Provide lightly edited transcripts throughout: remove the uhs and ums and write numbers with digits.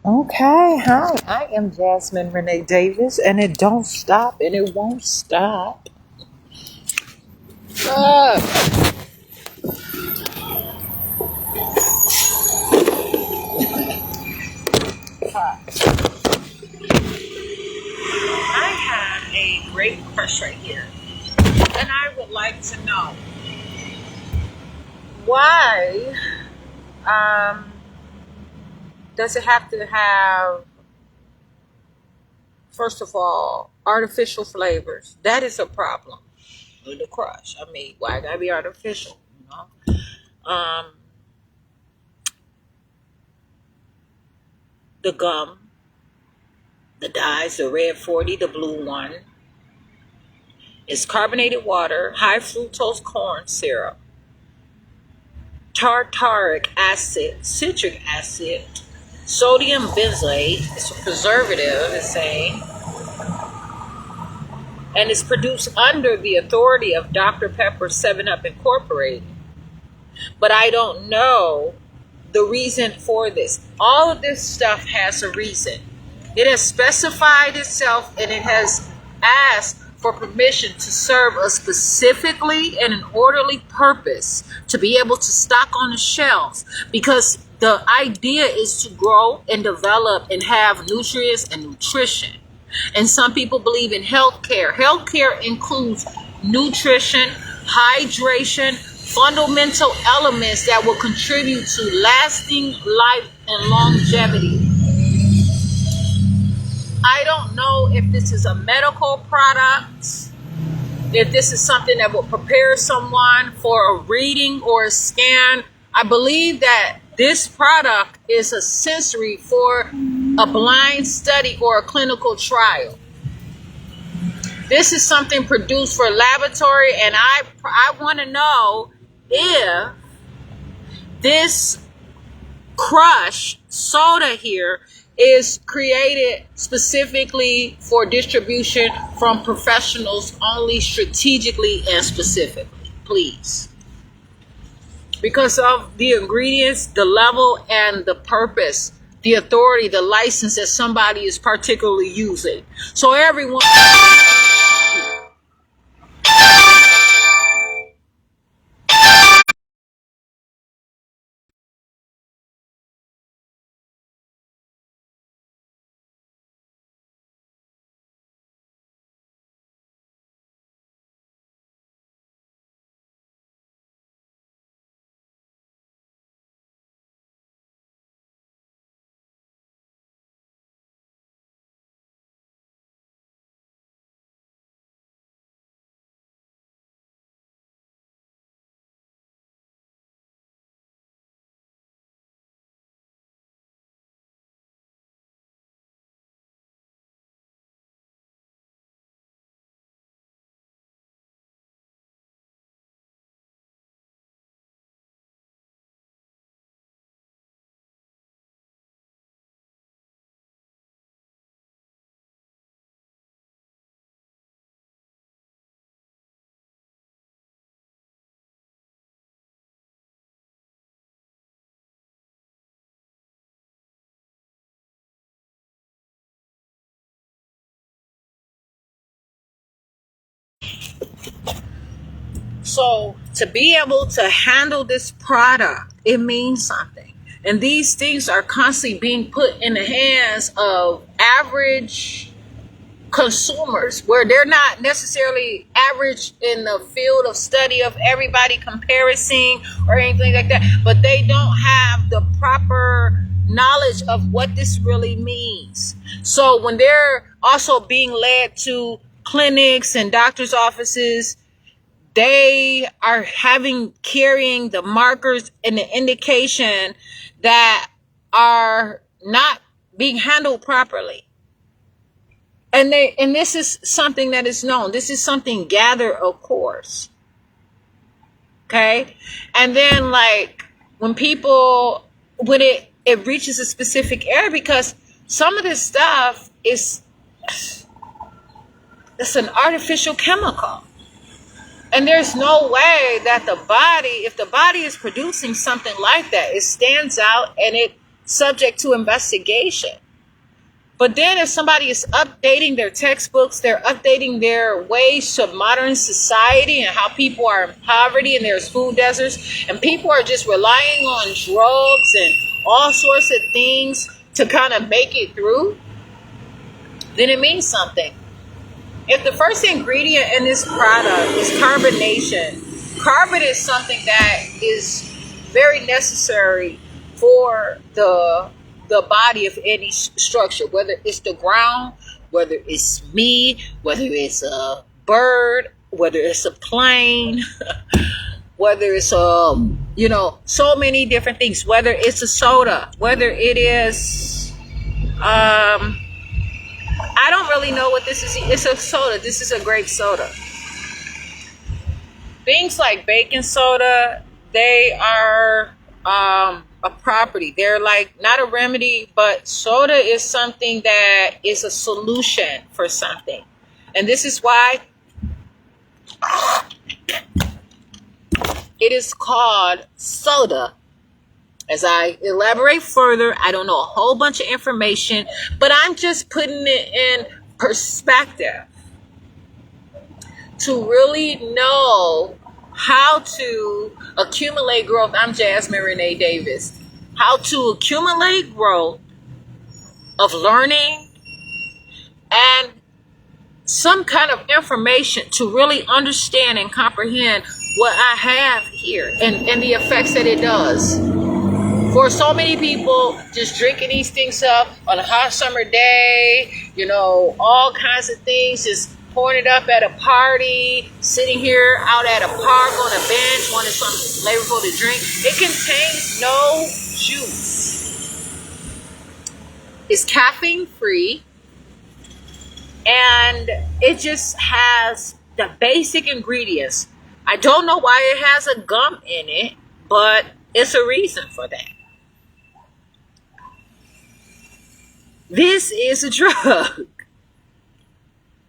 Okay, hi, I am Jasmine Renee Davis, and it don't stop and it won't stop. Uh, I have a great crush right here, and I would like to know why um, does it have to have, first of all, artificial flavors? That is a problem with the crush. I mean, why gotta be artificial? You know, the gum, the dyes, the red 40, the blue one. It's carbonated water, high fructose corn syrup, tartaric acid, citric acid, sodium benzoate. It's a preservative, it's saying, and it's produced under the authority of Dr. Pepper 7 Up Incorporated. But I don't know the reason for this. All of this stuff has a reason. It has specified itself and it has asked for permission to serve a specifically and an orderly purpose to be able to stock on the shelves, because the idea is to grow and develop and have nutrients and nutrition. And some people believe in healthcare. Healthcare includes nutrition, hydration, fundamental elements that will contribute to lasting life and longevity. I don't know if this is a medical product, if this is something that will prepare someone for a reading or a scan. I believe that this product is a sensory for a blind study or a clinical trial. This is something produced for laboratory, and I want to know if this crush soda here is created specifically for distribution from professionals only, strategically and specifically, please. Because of the ingredients, the level, and the purpose, the authority, the license that somebody is particularly using. So everyone... So to be able to handle this product, it means something. And these things are constantly being put in the hands of average consumers, where they're not necessarily average in the field of study of everybody comparison or anything like that, but they don't have the proper knowledge of what this really means. So when they're also being led to clinics and doctors' offices, they are carrying the markers and the indication that are not being handled properly. And this is something that is known. This is something gathered, of course. Okay? And then, like, when it reaches a specific area, because some of this stuff it's an artificial chemical. And there's no way that if the body is producing something like that, it stands out and it subject to investigation. But then if somebody is updating their textbooks, they're updating their ways to modern society and how people are in poverty and there's food deserts and people are just relying on drugs and all sorts of things to kind of make it through, then it means something. If the first ingredient in this product is carbonation, carbon is something that is very necessary for the body of any structure, whether it's the ground, whether it's me, whether it's a bird, whether it's a plane, whether it's so many different things, whether it's a soda, whether it is I don't really know what this is. It's a soda. This is a grape soda. Things like baking soda, they are a property. They're like not a remedy, but soda is something that is a solution for something. And this is why it is called soda. As I elaborate further, I don't know a whole bunch of information, but I'm just putting it in perspective to really know how to accumulate growth. I'm Jasmine Renee Davis. How to accumulate growth of learning and some kind of information to really understand and comprehend what I have here and the effects that it does. For so many people, just drinking these things up on a hot summer day, all kinds of things, just pouring it up at a party, sitting here out at a park on a bench, wanting something flavorful to drink. It contains no juice. It's caffeine free, and it just has the basic ingredients. I don't know why it has a gum in it, but it's a reason for that. This is a drug,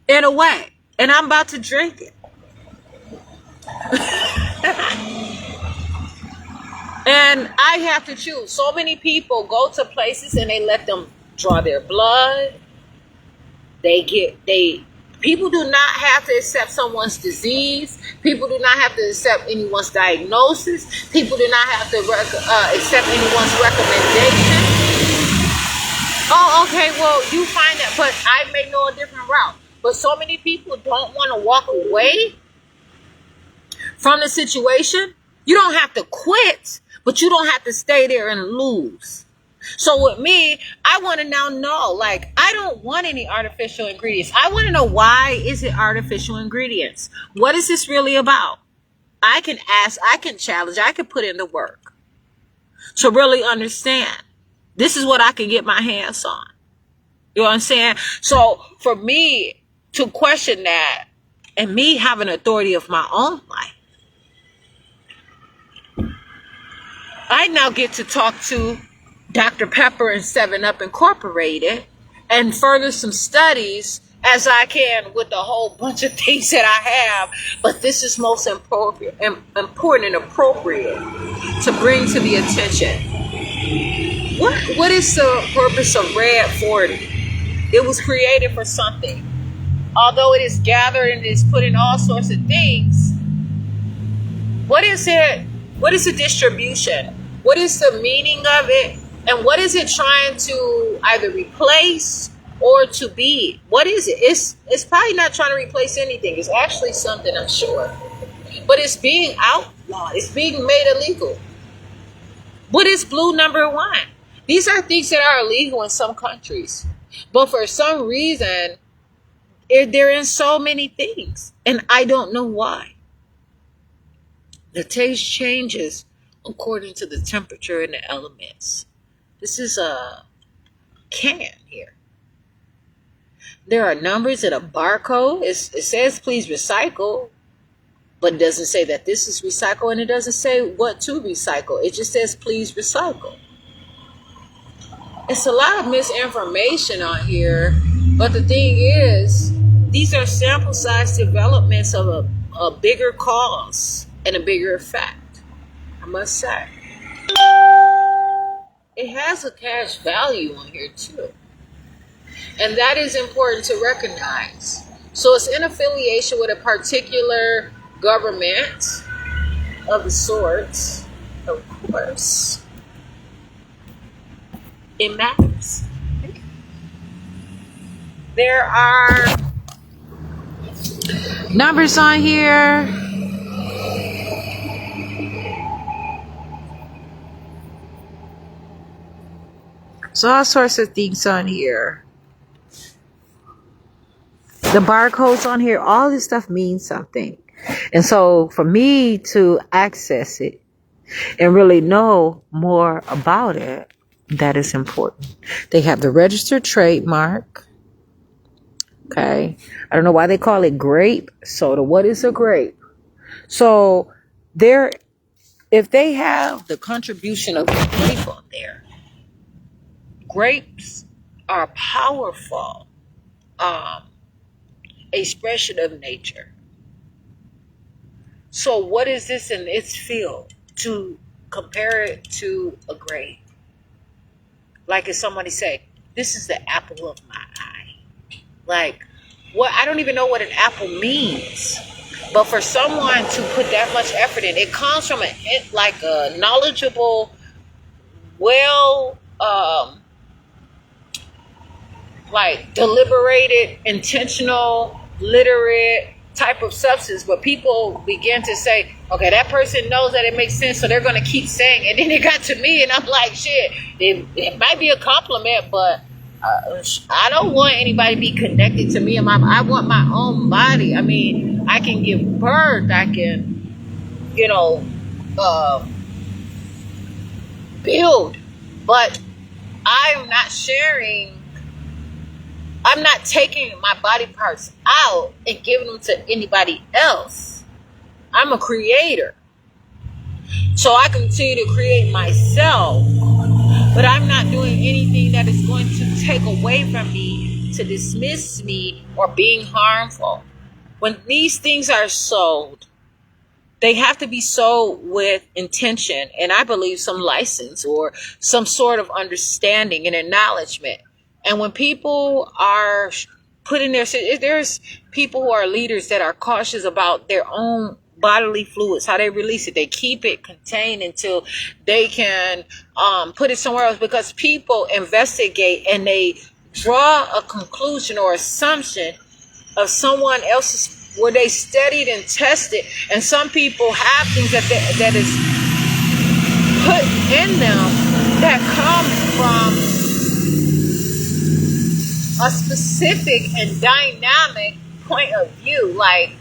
in a way, and I'm about to drink it. And I have to choose. So many people go to places and they let them draw their blood. People do not have to accept someone's disease. People do not have to accept anyone's diagnosis. People do not have to accept anyone's recommendation. Oh, okay, well, you find that, but I may know a different route. But so many people don't want to walk away from the situation. You don't have to quit, but you don't have to stay there and lose. So with me, I want to now know, I don't want any artificial ingredients. I want to know, why is it artificial ingredients? What is this really about? I can ask, I can challenge, I can put in the work to really understand. This is what I can get my hands on. You know what I'm saying? So for me to question that, and me having authority of my own life, I now get to talk to Dr. Pepper and 7-Up Incorporated and further some studies as I can with a whole bunch of things that I have. But this is most important and appropriate to bring to the attention. What is the purpose of Red 40? It was created for something. Although it is gathered and is put in all sorts of things, what is it? What is the distribution? What is the meaning of it? And what is it trying to either replace or to be? What is it? It's probably not trying to replace anything. It's actually something, I'm sure. But it's being outlawed. It's being made illegal. What is Blue Number One? These are things that are illegal in some countries. But for some reason, they're in so many things. And I don't know why. The taste changes according to the temperature and the elements. This is a can here. There are numbers and a barcode. It says please recycle, but it doesn't say that this is recycle, and it doesn't say what to recycle. It just says please recycle. It's a lot of misinformation on here, but the thing is, these are sample size developments of a bigger cause and a bigger effect, I must say. it has a cash value on here too. And that is important to recognize. So it's in affiliation with a particular government of the sorts, of course. It matters. There are numbers on here. So all sorts of things on here. The barcodes on here, all this stuff means something. And so for me to access it and really know more about it, that is important. They have the registered trademark. Okay. I don't know why they call it grape soda. What is a grape? So there, if they have the contribution of grape on there, grapes are powerful expression of nature. So what is this in its field to compare it to a grape? Like if somebody say, this is the apple of my eye. Like, what? I don't even know what an apple means. But for someone to put that much effort in, it comes from a knowledgeable, well, deliberated, intentional, literate type of substance. But people begin to say, okay, that person knows that it makes sense, so they're going to keep saying it. And then it got to me, and I'm like, shit, it might be a compliment, but I don't want anybody to be connected to me. I want my own body. I mean, I can give birth. I can, build. But I'm not sharing. I'm not taking my body parts out and giving them to anybody else. I'm a creator. So I continue to create myself. But I'm not doing anything that is going to take away from me, to dismiss me, or being harmful. When these things are sold, they have to be sold with intention, and I believe some license or some sort of understanding and acknowledgement. And when people are putting there's people who are leaders that are cautious about their own bodily fluids, how they release it. They keep it contained until they can put it somewhere else, because people investigate and they draw a conclusion or assumption of someone else's, where they studied and tested. And some people have things that is put in them that comes from a specific and dynamic point of view. Like,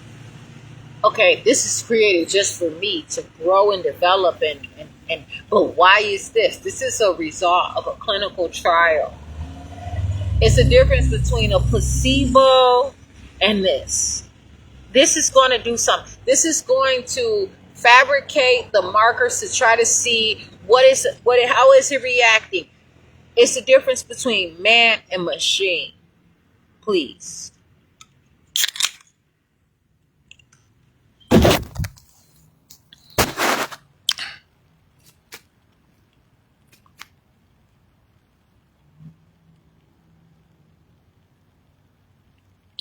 okay, this is created just for me to grow and develop and but why is this? This is a result of a clinical trial. It's a difference between a placebo and this. This is going to do something. This is going to fabricate the markers to try to see how is it reacting. It's the difference between man and machine. Please.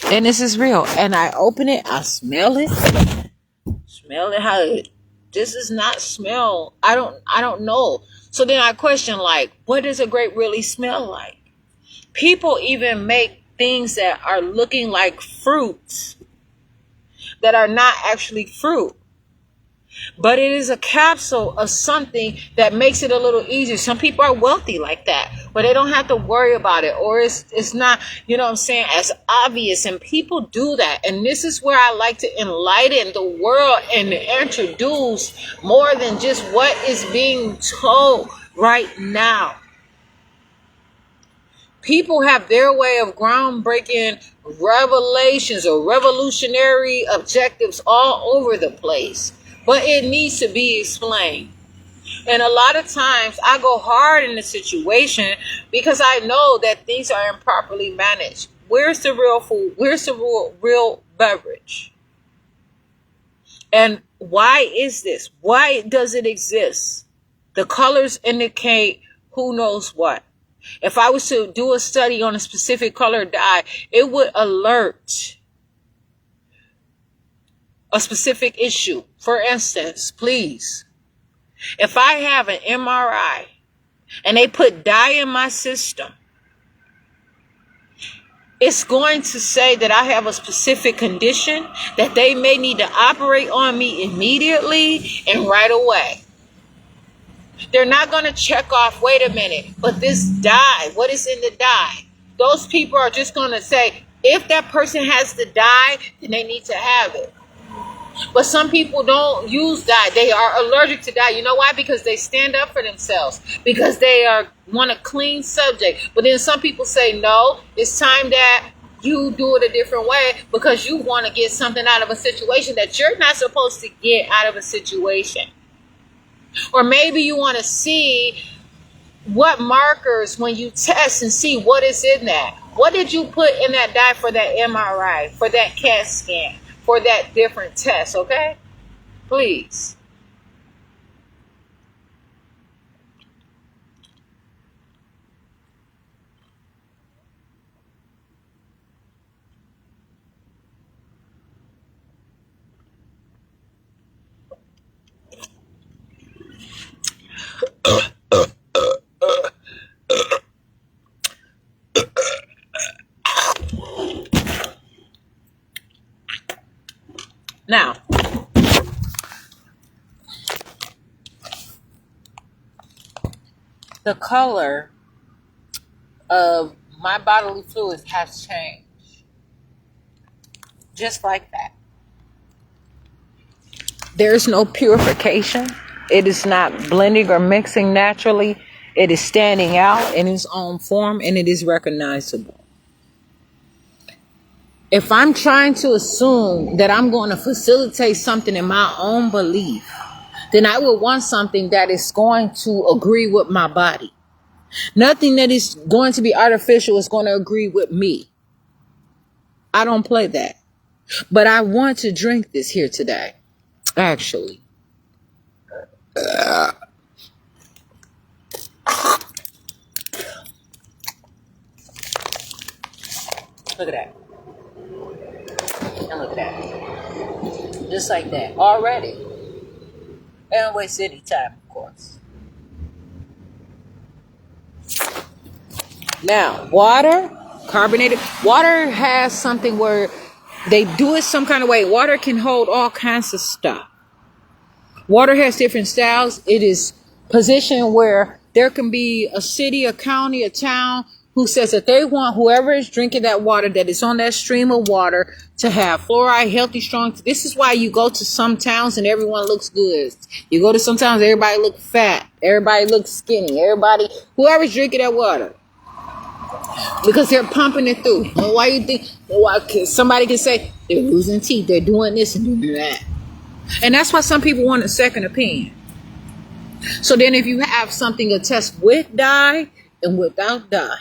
And this is real. And I open it, I smell it. Smell it how this does not smell. I don't know. So then I question, like, what does a grape really smell like? People even make things that are looking like fruits that are not actually fruit. But it is a capsule of something that makes it a little easier. Some people are wealthy like that, but they don't have to worry about it. Or it's not, as obvious. And people do that. And this is where I like to enlighten the world and introduce more than just what is being told right now. People have their way of groundbreaking revelations or revolutionary objectives all over the place. But it needs to be explained. And a lot of times I go hard in the situation because I know that things are improperly managed. Where's the real food? Where's the real beverage? And why is this? Why does it exist? The colors indicate who knows what. If I was to do a study on a specific color dye, it would alert a specific issue. For instance, please, if I have an MRI and they put dye in my system, it's going to say that I have a specific condition that they may need to operate on me immediately and right away. They're not going to check off, wait a minute, but this dye, what is in the dye? Those people are just going to say, if that person has the dye, then they need to have it. But some people don't use dye. They are allergic to dye. You know why? Because they stand up for themselves. Because they want a clean subject. But then some people say, no, it's time that you do it a different way because you want to get something out of a situation that you're not supposed to get out of a situation. Or maybe you want to see what markers when you test and see what is in that. What did you put in that dye for that MRI, for that CAT scan, for that different test, okay? Please. Now, the color of my bodily fluids has changed. Just like that. There's no purification. It is not blending or mixing naturally. It is standing out in its own form and it is recognizable. If I'm trying to assume that I'm going to facilitate something in my own belief, then I would want something that is going to agree with my body. Nothing that is going to be artificial is going to agree with me. I don't play that. But I want to drink this here today, actually. Look at that. And look at that. Just like that. Already. I don't waste any time, of course. Now, water, carbonated. Water has something where they do it some kind of way. Water can hold all kinds of stuff. Water has different styles. It is positioned where there can be a city, a county, a town who says that they want whoever is drinking that water that is on that stream of water to have fluoride, healthy, strong. This is why you go to some towns and everyone looks good. You go to some towns, everybody looks fat. Everybody looks skinny. Whoever's drinking that water. Because they're pumping it through. Well, why you think? Somebody can say they're losing teeth. They're doing this and doing that. And that's why some people want a second opinion. So then if you have something to test with dye and without dye,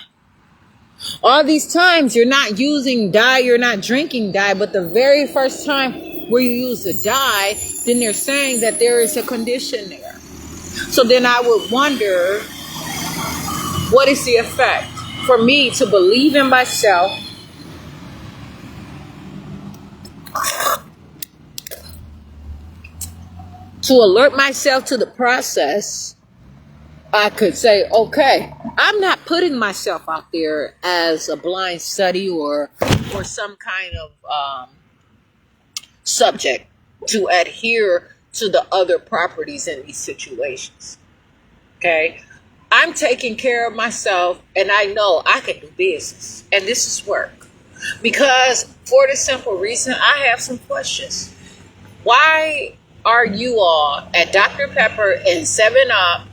all these times you're not using dye, you're not drinking dye, but the very first time where you use the dye, then they're saying that there is a condition there. So then I would wonder, what is the effect for me to believe in myself, to alert myself to the process? I could say, okay, I'm not putting myself out there as a blind study or some kind of subject to adhere to the other properties in these situations. Okay, I'm taking care of myself and I know I can do business and this is work. Because for the simple reason, I have some questions. Why are you all at Dr. Pepper and 7-Up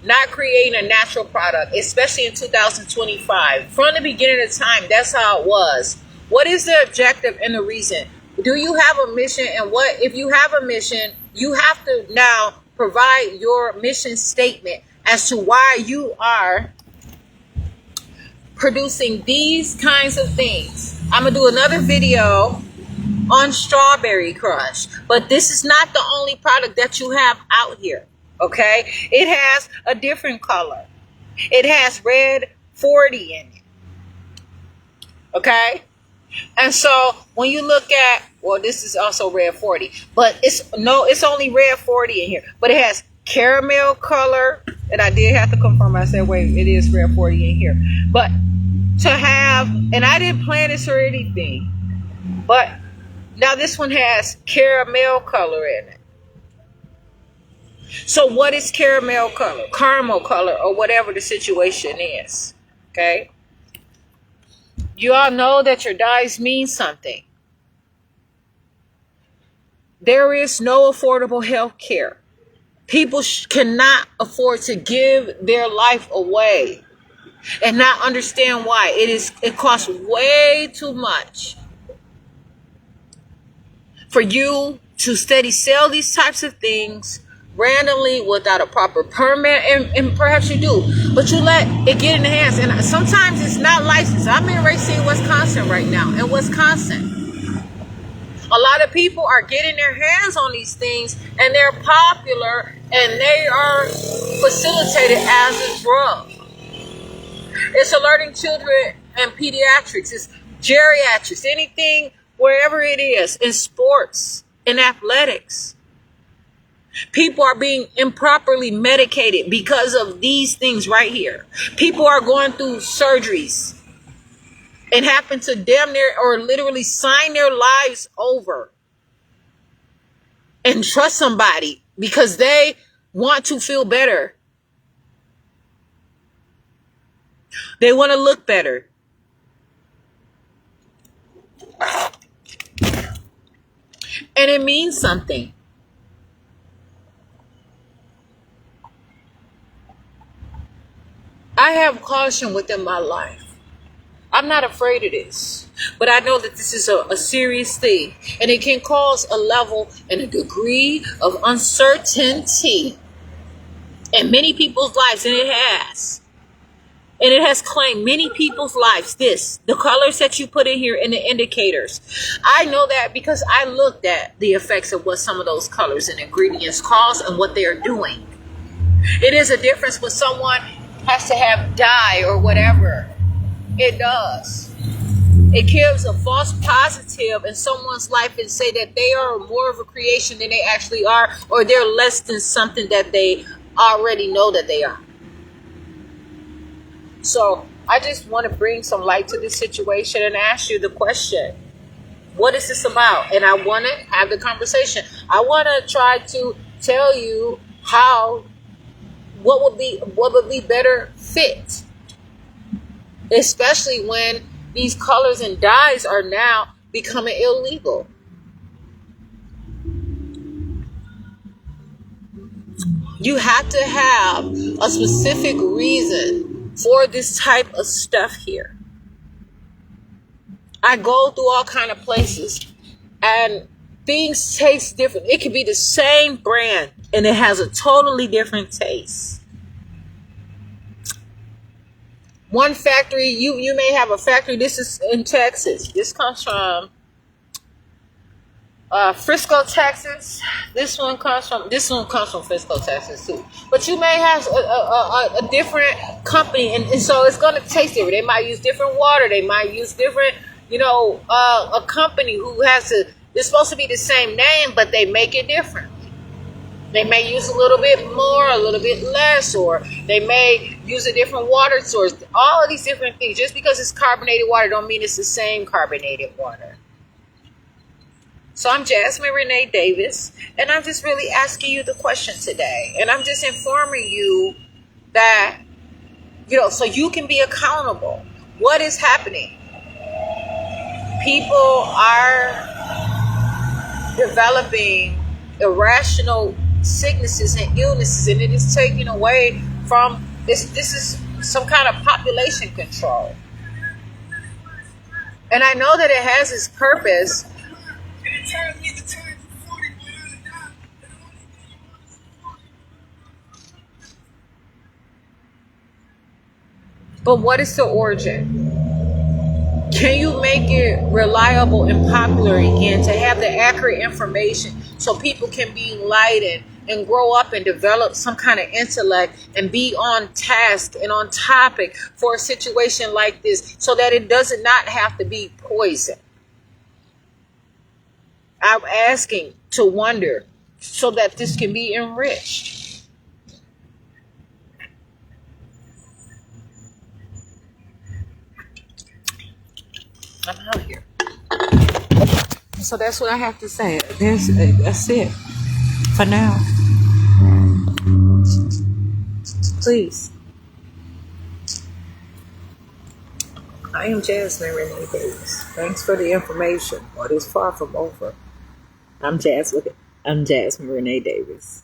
not creating a natural product, especially in 2025? From the beginning of time, that's how it was. What is the objective and the reason? Do you have a mission? And what if you have a mission, you have to now provide your mission statement as to why you are producing these kinds of things. I'm going to do another video on Strawberry Crush, but this is not the only product that you have out here. Okay, it has a different color. It has red 40 in it. Okay? And so when you look at, well, this is also red 40, but it's only red 40 in here, but it has caramel color, and I did have to confirm. I said, wait, it is red 40 in here. But to have, and I didn't plan this or anything, but now this one has caramel color in it. So what is caramel color, caramel color, or whatever the situation is? Okay. You all know that your dyes mean something. There is no affordable health care. People cannot afford to give their life away and not understand why. It costs way too much for you to steady sell these types of things randomly without a proper permit, and perhaps you do, but you let it get in the hands, and sometimes it's not licensed. I'm in Racine, Wisconsin right now. In Wisconsin, a lot of people are getting their hands on these things, and they're popular, and they are facilitated as a drug. It's alerting children and pediatrics, it's geriatrics, anything, wherever it is, in sports, in athletics. People are being improperly medicated because of these things right here. People are going through surgeries and happen to damn near or literally sign their lives over and trust somebody because they want to feel better. They want to look better. And it means something. I have caution within my life. I'm not afraid of this, but I know that this is a serious thing, and it can cause a level and a degree of uncertainty in many people's lives, and it has. And it has claimed many people's lives. The colors that you put in here and the indicators. I know that because I looked at the effects of what some of those colors and ingredients cause and what they are doing. It is a difference when someone has to have dye or whatever. It does. It gives a false positive in someone's life and say that they are more of a creation than they actually are, or they're less than something that they already know that they are. So I just want to bring some light to this situation and ask you the question, what is this about? And I want to have the conversation. I want to try to tell you what would be better fit, especially when these colors and dyes are now becoming illegal. You have to have a specific reason for this type of stuff here. I go through all kind of places and things taste different. It could be the same brand and it has a totally different taste. One factory, you may have a factory. This is in Texas. This comes from Frisco, Texas. This one comes from Frisco, Texas too. But you may have a different company, and so it's going to taste different. They might use different water. They might use different, a company who it's supposed to be the same name, but they make it different. They may use a little bit more, a little bit less, or they may use a different water source. All of these different things. Just because it's carbonated water don't mean it's the same carbonated water. So I'm Jasmine Renee Davis, and I'm just really asking you the question today. And I'm just informing you that, so you can be accountable. What is happening? People are developing irrational sicknesses and illnesses, and it is taking away from this. This is some kind of population control. And I know that it has its purpose. But what is the origin? Can you make it reliable and popular again to have the accurate information so people can be enlightened and grow up and develop some kind of intellect and be on task and on topic for a situation like this so that it does not have to be poison. I'm asking to wonder so that this can be enriched. I'm out here. So that's what I have to say. That's it for now. Please. I am Jasmine Renee Davis. Thanks for the information. What is far from over. I'm Jasmine Renee Davis.